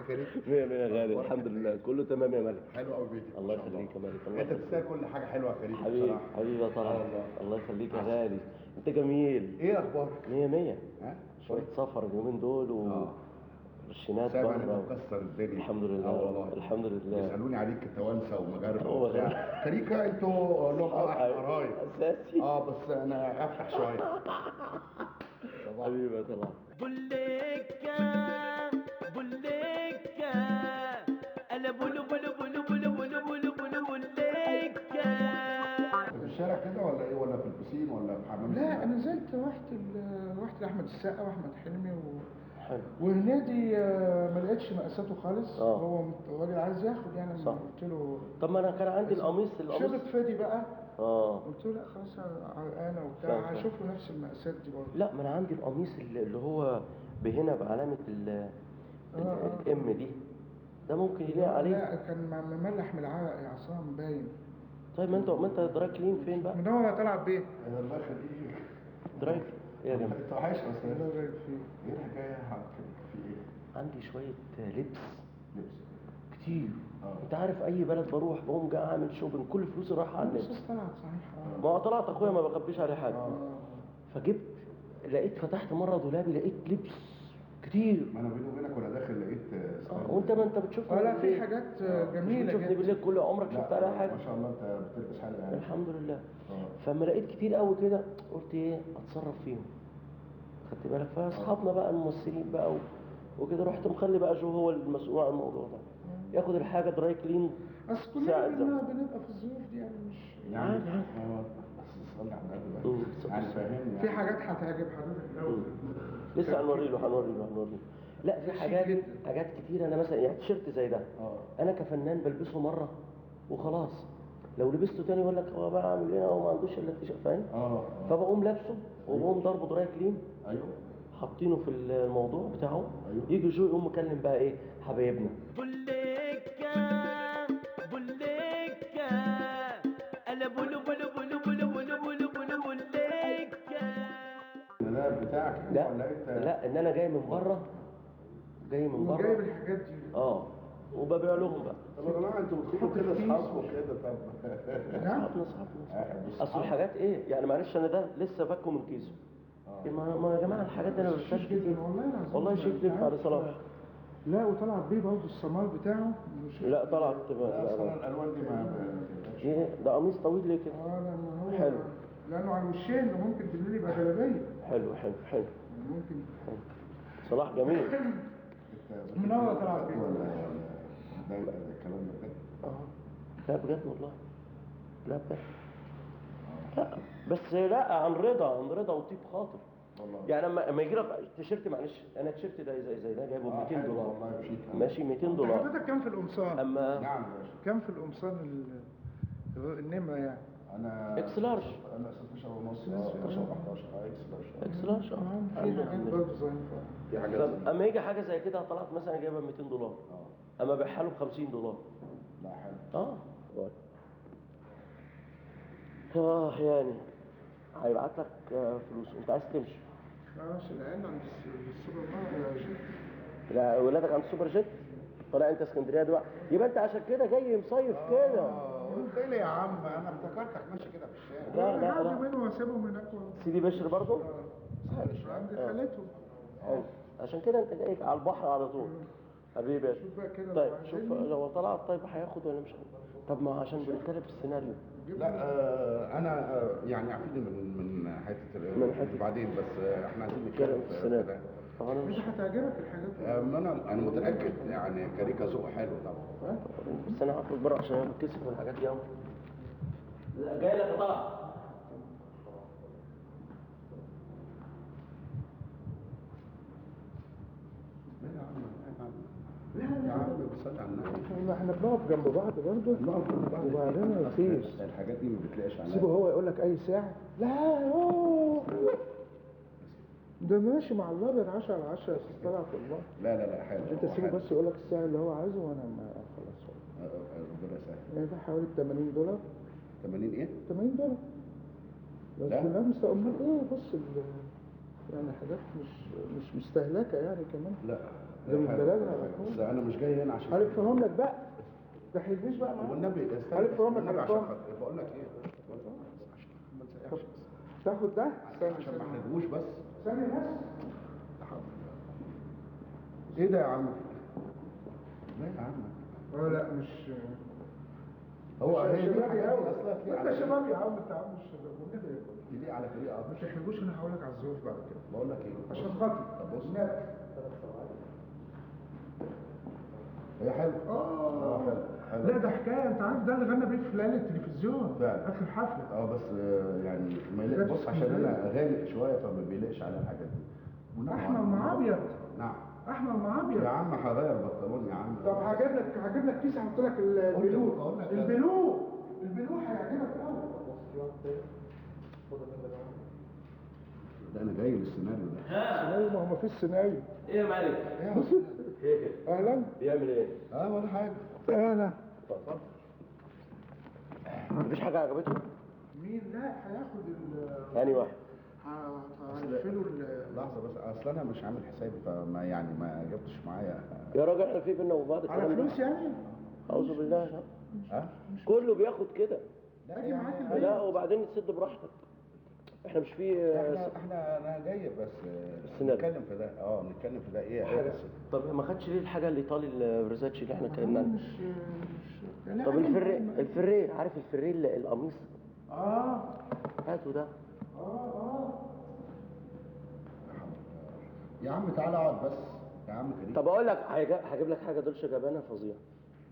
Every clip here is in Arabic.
كريم؟ 100 100 غالي، الحمد لله كله تمام يا ملك. حلو قوي بيتك. الله يخليك يا ملك، الله انت يخليك. تستاهل كل حاجه حلوه يا كريم حبيبي بصراحه. حبيبي يا طلعت، الله يخليك يا غالي، انت جميل. ايه اخبارك؟ 100 100. ها؟ شويه سفر اليومين دول ورشينات سامع بره. انت مكسر الدنيا. الحمد لله. والله الحمد لله. بيسالوني عليك توانسه ومجاربه هو وبتاع. كريكا انتوا لغه قرايب. اساسي. بس انا افتح شويه. حبيبي يا طلعت. بوليكا بوليكا انا بولو بولو بولو بولو بولو بولو بولو بوليكا. في الشارع كده ولا ايه، ولا في البسين ولا في حمام؟ لا انا نزلت رحت لاحمد السقا واحمد حلمي حلو. وهنادي ما لقيتش مقاساته خالص. هو الراجل عايز ياخد يعني. صح. قلت له طب ما انا كان عندي القميص شبت فادي بقى. قلت له لا خلاص عرقانه وبتاع هشوف له نفس المقاسات دي برضه. لا ما انا عندي القميص اللي هو بهنا بعلامه الام دي، ده ممكن يليق عليه. لا كان مملح من العرق يا عصام باين. طيب ما انت دراي كلين فين بقى؟ من هو طلع بيه. الله يخليك. دراي يا جماعه. انت عايش اصلا. الله يبارك فيك. ايه الحكايه يا حاج؟ في ايه؟ عندي شويه لبس لبس كتير. انت عارف اي بلد بروح بقوم جاي اعمل شوبنج، كل فلوسي رايحه على اللبس. طلعت صحيح. ما هو طلعت اخويا ما بخبيش عليه حاجه. فجبت لقيت فتحت مره دولابي لقيت لبس كتير. ما انا بيني وبينك وانا داخل لقيت وانت ما انت بتشوفني لا في حاجات جميله بتشوفني بالليل كل عمرك شفت عليها حاجه؟ ما شاء الله انت بتلبس حاجه يعني. الحمد لله. فلما لقيت كتير قوي كده قلت ايه اتصرف فيهم، خدت بالك؟ فاصحابنا بقى الممثلين بقى وكده رحت مخلي بقى جو هو المسؤول عن الموضوع ده، ياخد الحاجه دراي كلين. اصل كلنا بنبقى في الظروف دي يعني مش يعني بس صلي على النبي بقى. يعني فاهمني في حاجات هتعجب حضرتك قوي. لسه هنوري له. لا في حاجات كتير. انا مثلا يعني تيشيرت زي ده انا كفنان بلبسه مره وخلاص، لو لبسته تاني يقول لك هو بقى عامل ايه، هو ما عندوش الا التيشيرت، فاهم؟ فبقوم لابسه وبقوم ضربه دراي كلين. ايوه حاطينه في الموضوع بتاعه. يجي جو يقوم مكلم بقى ايه حبايبنا. بوليكا بوليكا انا بولو بولو بولو بولو بولو بولو بولو بوليكا. ده بتاعك لا ولا انت؟ لا ان انا جاي من بره. جايب الحاجات دي. وببيع لهم بقى. طب يا جماعه انتوا بتجيبوا كده اصحابكم كده؟ طب اصحابنا اصل الحاجات ايه يعني، معلش انا ده لسه فاكه من كيسه. ما يا جماعه الحاجات دي انا ما بلبسهاش كتير والله. شيك لبس على صلاح. لا وطلعت بيه برضه الصمال بتاعه. لا طلعت اصلا الالوان دي ما ايه ده قميص طويل ليه كده؟ لما هو حلو لانه على الوشين ممكن بالليل يبقى جلابيه. حلو ممكن صلاح جميل. من اول طلعت بيه ولا ده الكلام ده بجد؟ لا بجد والله. لا بجد. لا بس لا عن رضا وطيب خاطر والله. يعني لما يجي لك تيشيرت، معلش انا التيشيرت ده زي ده جايبه ب 200 دولار ماشي 200 دولار. حضرتك كام في القمصان؟ اما نعم كام في القمصان النمره يعني؟ انا اكس لارج. انا 16 ونص 16 11 اكس لارج. في حاجات برضه ظريفه. في حاجات اما يجي حاجه زي كده طلعت مثلا جايبها ب 200 دولار اما ابيعها له ب 50 دولار. لا حلو. يعني هيبعت لك فلوس انت عايز تمشي. خلاص العيال عند السوبر ماركت. لا ولادك عند السوبر جيت طالع انت اسكندريه دلوقتي، يبقى انت عشان كده جاي مصيف كده. قلت لي يا عم انا افتكرتك ماشي كده في الشارع. لا منه واسيبهم هناك. سيدي بشر برضه عند خالتهم. عشان كده انت جاي على البحر على طول حبيبي. طيب شوف لو طلعت طيب هياخد ولا مش هياخد؟ طب ما عشان بنتكلم في السيناريو. لا انا يعني عفيني من حته بعدين، بس احنا عايزين نتكلم في السيناريو. مش هتعجبك الحاجات دي. انا متاكد يعني كريكا ذوق حلو طبعا. بس انا هخرج بره عشان انا بتكسف من الحاجات دي قوي. جاي لك يا طلعت. لا يا عم بصلي على النبي. احنا بنقف جنب بعض برضه وبعدين مفيش الحاجات دي ما بتلاقيش عليها. سيبه هو يقول لك اي ساعه. لا ده ماشي مع الابيض 10 على 10 طلع في الله. لا حلو. انت سيبه بس يقول لك السعر اللي هو عايزه وانا ما خلاص. ربنا يسهل. يعني ده حوالي 80 دولار. 80 ايه؟ 80 دولار. بس كلها مستقبل ايه بص يعني حاجات مش مستهلكه يعني كمان. لا ده من بلدنا. بس انا مش جاي هنا عشان هلفهم لك بقى، ما تحلفنيش بقى معاك. والنبي هلفهم لك والنبي عشان هلفهم. خاطر بقول لك ايه ما تسيحش تاخد ده؟ عشان ما احرجوش بس. ثانية بس. ايه ده يا عم؟ لا يا عم لا مش هو مش هي دي شبابي حاجات قوي. اصلا في انت شبابي يا عم، انت يا عم مش شباب والنبي. دي على طريقه ما تحرجوش، انا هقول لك على الظروف بعد كده. بقول لك ايه عشان خاطري. طب بص النبي. هي حلوه حلو حلو. لا ده حكايه، انت عارف ده اللي غنى بيه في ليالي التلفزيون فعلا. اخر حفله. بس يعني ما يليق. بص عشان انا غالق شويه فما بيليقش على الحاجات دي. احمر مع ابيض. نعم احمر مع ابيض. يا عم هغير بنطلون يا عم. طب هجيب لك كيس احط لك البلو. البلو هيعجبك قوي. ده انا جاي للسيناريو ده. سيناريو؟ ما هو مفيش سيناريو. ايه يا معلم؟ ايه اهلا. بيعمل ايه؟ ولا حاجه. اهلا. مفيش حاجه عجبته؟ مين؟ لا هياخد ثاني واحد. هنقفله لحظه بس، اصل انا مش عامل حسابي فما يعني ما جبتش معايا. يا راجل احنا في بينا وبعض على الكلام ده. فلوس يعني؟ اعوذ بالله. ها؟ كله بياخد كده. اجي معاك البيت. لا وبعدين تسد براحتك. احنا مش في احنا انا جاي بس السيناريو. نتكلم في ده. نتكلم في ده ايه حاجة. طب ما خدش ليه الحاجه الايطالي الفيرزاتشي اللي احنا اتكلمنا عنها؟ مش لا، طب الفري عارف الفري القميص؟ اه هاته ده. يا عم تعالى اقعد بس يا عم كريم. طب اقول لك هجيب لك حاجه دولشة جابانا فظيعه.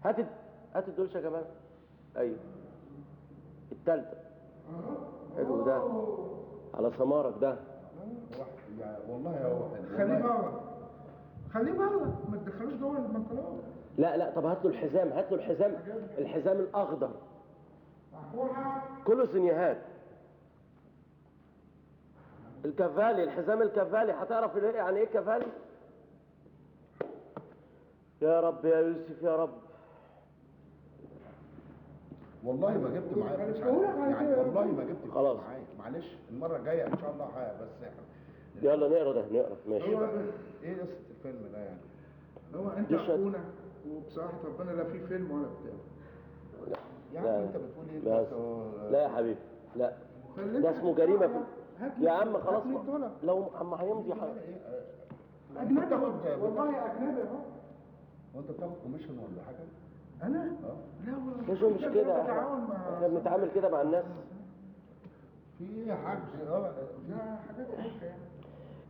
هات الدولشة جابانا. ايوه التالتة. حلو ده على سمارك ده. والله هو خليه بره. خليه بره، ما تدخلوش جوه البنطلون. لا طب هات له الحزام الاخضر كله سنيهات. الحزام الكفالي هتعرف يعني ايه كفالي؟ يا رب يا يوسف يا رب. والله ما جبت معايا يعني والله ما جبت خلاص معايا. معلش المره الجايه ان شاء الله بس يلا نقرا ماشي. ايه قصه الفيلم ده يعني؟ هو انت اخونا وبصراحه ربنا لا في فيلم ولا بتاع. يا عم انت بتقول ايه؟ بس لا يا حبيبي لا ده اسمه جريمه يا عم خلاص لو عم هيمضي اجنبي والله اجنبي اهو. وانت بتاخد كوميشن ولا حاجه؟ انا؟ لا مش كده. احنا بنتعامل كده مع الناس. في حاجه لا حاجات حلوه يعني.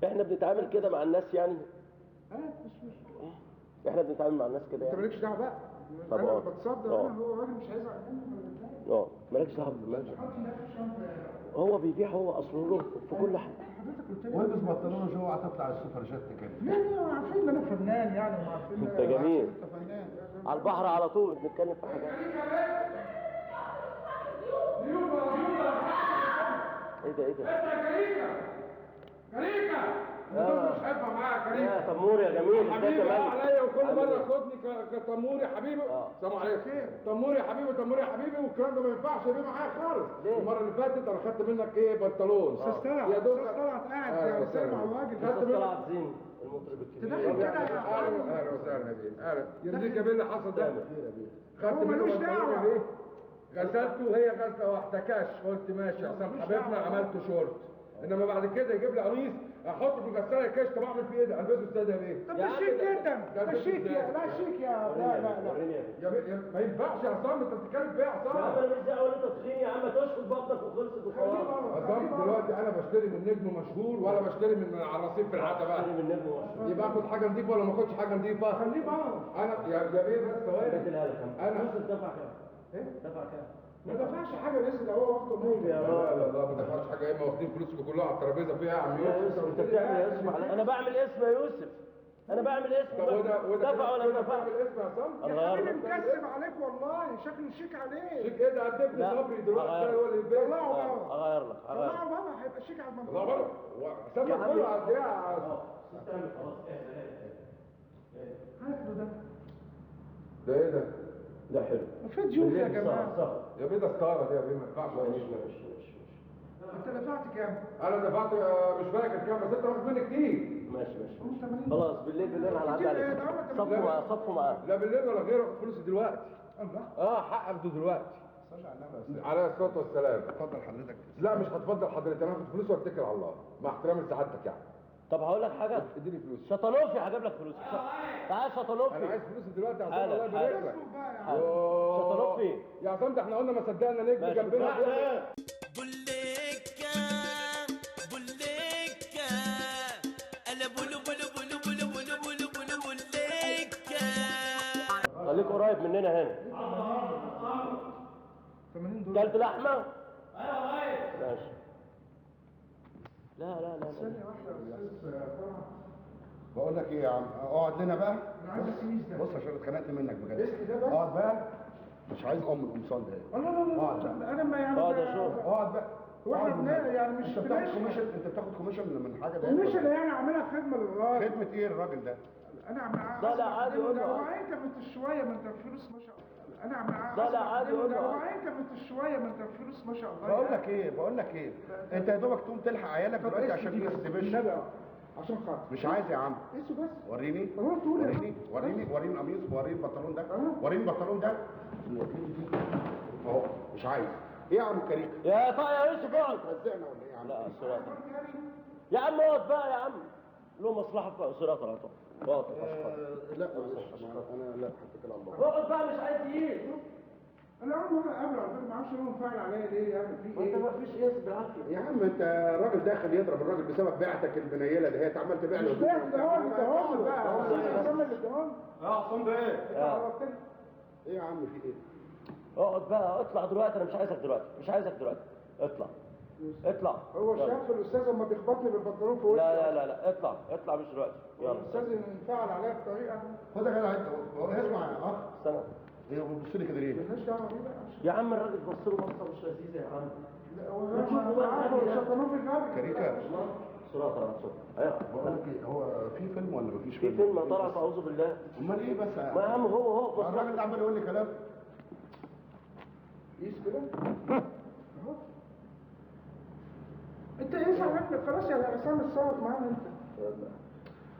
احنا بنتعامل كده مع الناس يعني. مش احنا بنتعامل مع الناس كده انت يعني. مالكش دعوه بقى. طب انا بتصدر انا، هو راجل مش هيزعل مني. مالكش دعوه هو بيبيع، هو اصله له في كل حاجه. والبس بنطلون جوه هتطلع السوبر جيت كده. يعني عارفين ان انا فنان يعني وعارفين انت جميل. انت فنان على البحر على طول بنتكلم في حاجات. ايه ده؟ كريكا مش هينفع معايا كريكا. يا تمور يا جميل حبيبي عليا وكل مره خدني كتمور يا حبيبي. السلام عليكم. تمور يا حبيبي والكلام ده ما ينفعش يبقى معايا خالص. المره اللي فاتت انا خدت منك ايه بنطلون. يا دوب طلعت قاعد يا سامع الراجل. خدت طلعت زين المطرب الكبير. تدخل كده اهلا وسهلا يا بيه. اهلا يرضيك يا بيه اللي حصل ده. خدت ملوش دعوه. غسلته وهي غسله واحده كاش. قلت ماشي عشان حبيبنا عملت شورت. انما بعد كده يجيب لي قميص احطه في الغساله كاش. طب اعمل فيه ايه ده؟ البسه استاذ يا بيه. طب ده شيك جدا. ده شيك لا شيك لا ما ينفعش يا عصام. انت بتتكلم في ايه يا عصام؟ يا عم انا مش دعوه انت تخين يا عم تشفط بطنك وخلصت وخلاص. عصام دلوقتي انا بشتري من نجم مشهور ولا بشتري من العراصيف في العتبه؟ بشتري من نجم مشهور. يبقى اخد حاجه نظيفه ولا ما اخدش حاجه نظيفه؟ خليه بره. انا يا بيه بس ثواني. انا يوسف دفع كام؟ دفع كام؟ ما دفعش حاجه لسه، ده هو واخده مني. لا ما دفعتش حاجه. ايه ما واخدين فلوسكم كلها على الترابيزه فيها يا عم يوسف؟ انت بتعمل اسم انا بعمل اسم يا يوسف. انا بعمل اسم. دفع ولا ما دفعش؟ الاسم يا عصام؟ يا حبيبي مكسب عليك والله، شكله شيك عليه. شيك ايه ده؟ عدبني صبري دلوقتي هو اللي يبيع. اغير لك طلعه بره هيبقى شيك على المنطقه. لا بره سامع كله على الدراع يا عصام. هات له ده. ده ايه ده؟ ده حلو. في ضيوف يا جماعه. يا بيه ده ستاره دي يا بيه ما ينفعش. انت دفعت كام؟ انا دفعت مش فاكر كام بس انت واخد مني كتير. ماشي خلاص بالليل هنعدي عليك. صفوا معاه. لا بالليل ولا غيره، خد فلوسي دلوقتي. حقك ده دلوقتي. صلي على النبي. عليه الصلاه والسلام. اتفضل حضرتك. لا مش هتفضل حضرتك، انا هاخد فلوسي واتكل على الله مع احترامي لسعادتك يعني. طب هقول لك حاجه، اديني فلوسي. شطنوفي هجيب لك فلوس. تعال شطنوفي. انا عايز فلوسي دلوقتي عشان حالا، الله يبارك لك. حالا. شطنوفي. يا عصام ده احنا قلنا ما صدقنا نجم ماشي. جنبنا. بوليكا بوليكا انا بولو بولو بولو بولو بولو بولو بولو بوليكا. خليك قريب مننا هنا. 80 دولار. كلت لحمه؟ ايوه ماشي. لا ثانية واحدة يا أستاذ فرح. بقول لك ايه يا عم، اقعد لنا بقى. أنا عايز الكيس ده. بص عشان اتخنقت منك بجد. اسكت ده بس. اقعد بقى. مش عايز القمصان ده. لا أنا ما يعني. اقعد يا شو. اقعد بقى. واحنا اقعد يعني مش انت بتاخد كوميشن، انت بتاخد كوميشن من حاجه ده. مش اللي يعني عاملها خدمة للراجل. خدمه ايه الراجل ده؟ أنا عم لا عادي قول له. أنت كنت شوية ما أنت فلوس ما شاء الله. أنا عم لا عادي قول له. أنت كنت شوية ما أنت فلوس ما شاء الله. بقول لك ايه انت يا دوبك تقوم تلحق عيالك دلوقتي عشان في استبش. عشان خاطر. مش عايز يا عم. اسمه بس. وريني تقول يا وريني القميص، وريني البنطلون ده، وريني البنطلون ده اهو. مش عايز. ايه يا عم كريم؟ يا طيب يا يوسف اقعد. هزقنا ولا ايه يا عم؟ لا الصراحه يا عم اقعد بقى يا عم، له مصلحه في الصراحه. اقعد لا انا لا هتكل على الله. اقعد بقى مش عايز يجي. انا اول مره اقابله على فكره، ما اعرفش هو منفعل عليا ليه، يعمل فيه انت ايه؟ ما فيش قياس بالعافيه يا عم انت الراجل داخل يضرب الراجل بسبب بعتك البنيله ده، هي عمال تبيع له. مش ده هو اللي اداهم بقى، هو اللي اداهم. عصام ده ايه؟ ايه يا عم في ايه؟ اقعد بقى، اطلع دلوقتي. انا مش عايزك دلوقتي. اطلع. هو شاف الاستاذ لما بيخبطني بالبنطلون في وشي. لا اطلع مش دلوقتي. يلا الاستاذ انفعل عليا بطريقه. خد يا جدع انت اسمع يا اخ. استنى. ايه بتبص لي كده ليه؟ مالناش دعوه بيه بقى. يا عم الراجل بص له بصه مش لذيذه يا عم. لا هو عارفه شطنوه في الغابه. كريكا صراحه بقول لك ايه، هو في فيلم ولا مفيش في فيلم طلعت اعوذ بالله. امال ايه بس؟ ما يا عم هو بص. الراجل ده عمال يقول لي كلام. قيس كده. اهو. انت ايه صاحبك خلاص يا عصام اتصرف معانا انت.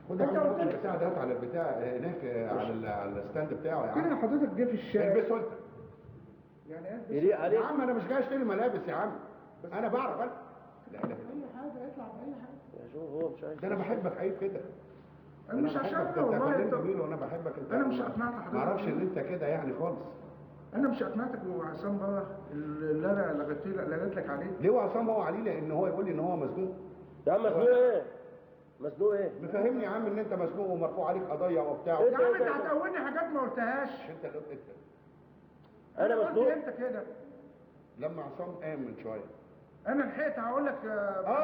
خد يا عم البتاع ده على البتاع هناك على الستاند بتاعه يا عم. كده حضرتك جه في الشارع. البسه انت. يعني ايه؟ يليق عليك. يا عم انا مش جاي اشتري ملابس يا عم. انا بعرف انا. لا اله اي حاجه اطلع باي حاجه. يا شو هو مش عايز. ده انا بحبك عيب كده. انا مش عشان انت والله فنان جميل وانا بحبك انت. انا مش اقنعت حضرتك. ما اعرفش ان انت كده يعني خالص. انا مش اقنعتك وعصام بره اللي انا لغيت لك عليه. ليه وعصام هو عليه؟ لان هو يقول لي ان هو مزنوق. يا عم مزنوق ايه؟ مفهمني يا عم ان انت مزنوق ومرفوع عليك قضيه وبتاع. يا عم انت هتقولني حاجات ما قلتهاش. انت اللي قلت. انا مزنوق. انت كده لما عصام قام من شويه انا لحقت هقول لك.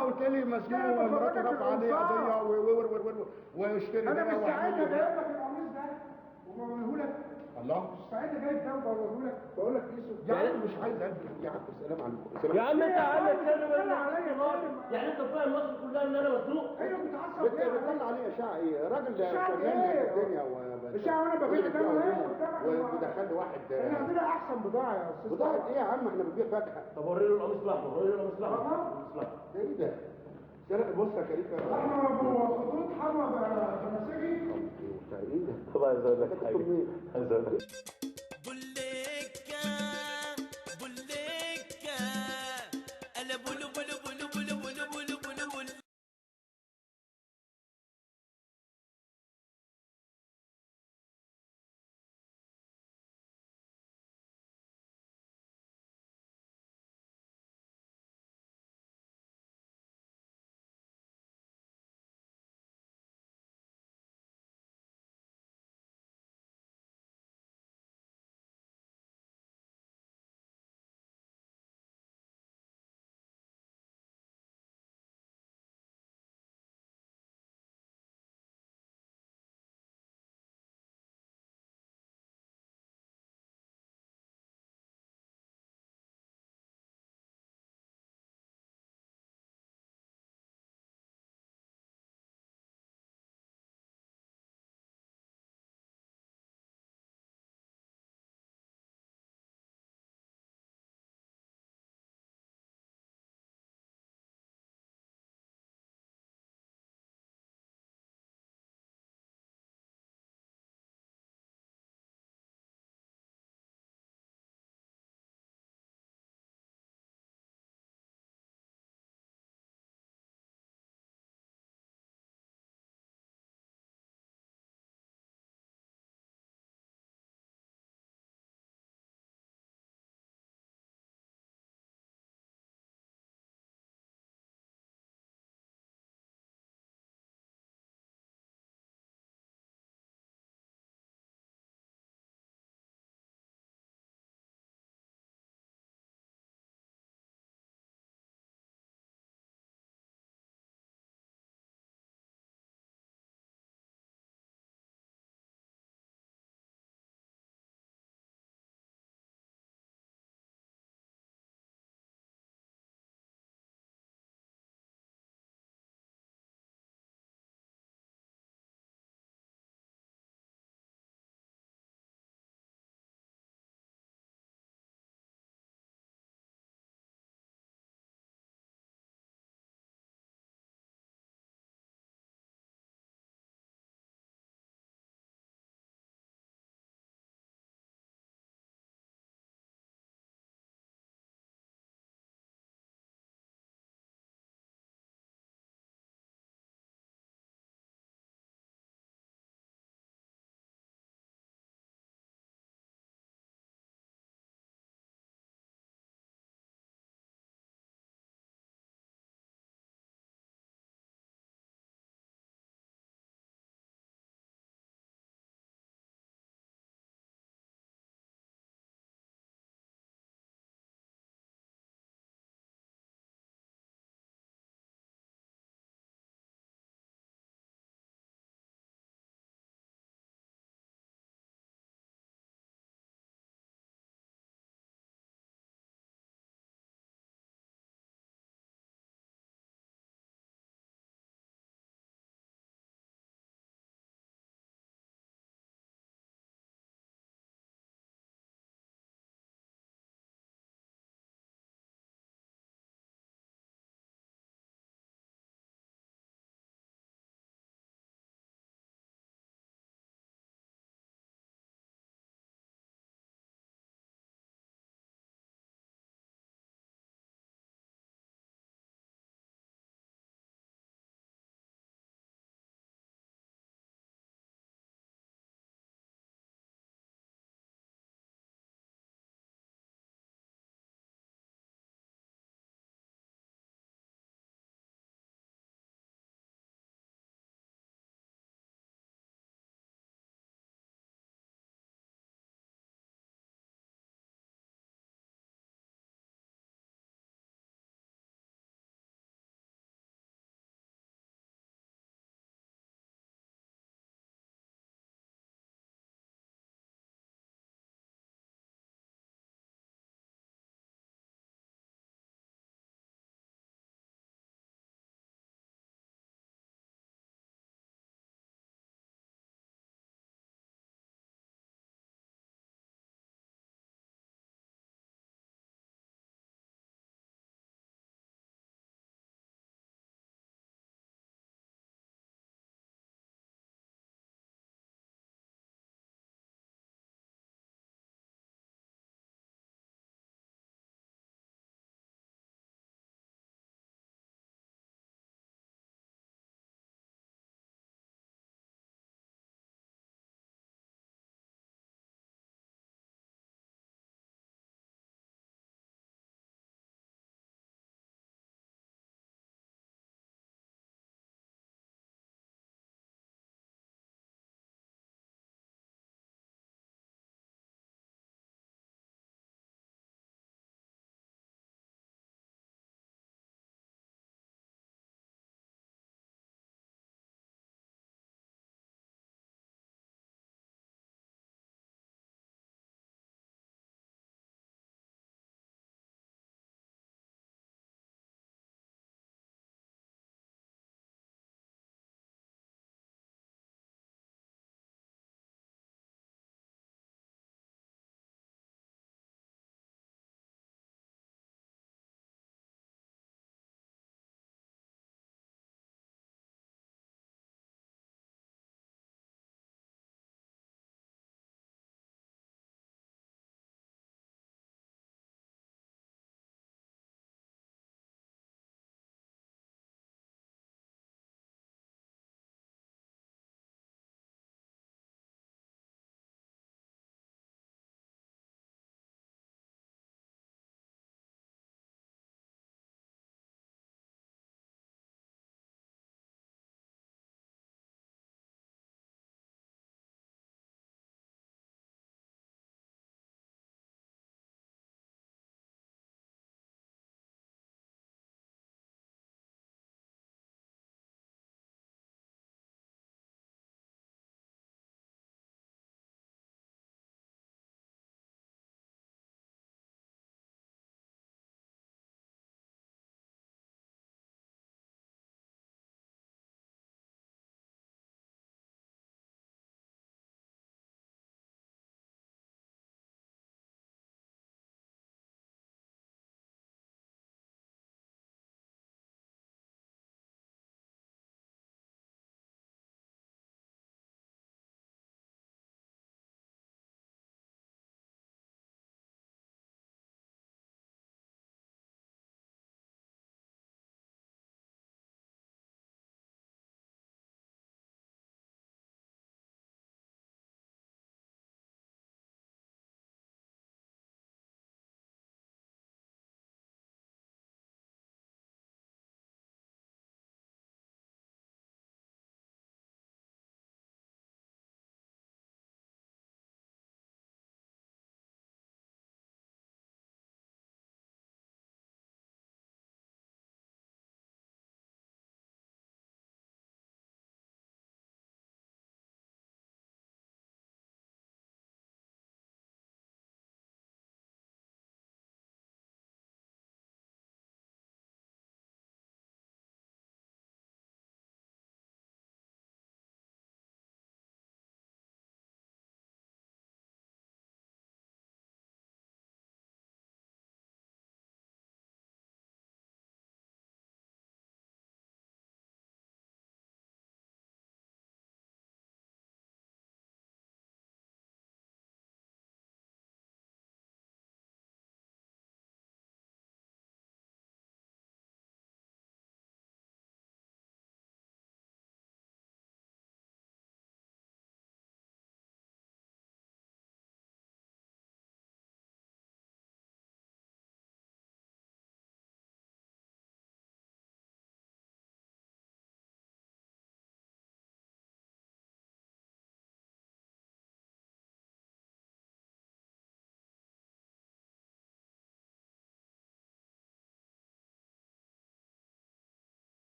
قلت لي مزنوق ومراته رفع عليه قضيه واشتري انا مش ساعتها ده جايب لك القميص ده وبوريه لك. الله. مش ساعتها جايب ده وبوريه لك، بقول لك قيسه. يا عم مش عايز قلب يا عم. السلام عليكم. يا عم انت عندك بتطلع عليا. يعني انت فاهم مصر كلها ان انا مزنوق. ايوه بتعصب بتطلع عليه اشاعه ايه؟ راجل ده إشاعة فنان إيه؟ في الدنيا اشاعه وانا ببيع ده ودخل لي واحد. احنا عندنا احسن بضاعه يا استاذ. بضاعه ايه يا عم؟ احنا بنبيع فاكهه. طب وريله القميص الاحمر. ايه ده؟ بص يا كريكا. احنا خطوط حمراء بنفسجي. ايه ده؟ طب عايز اقول لك حاجه.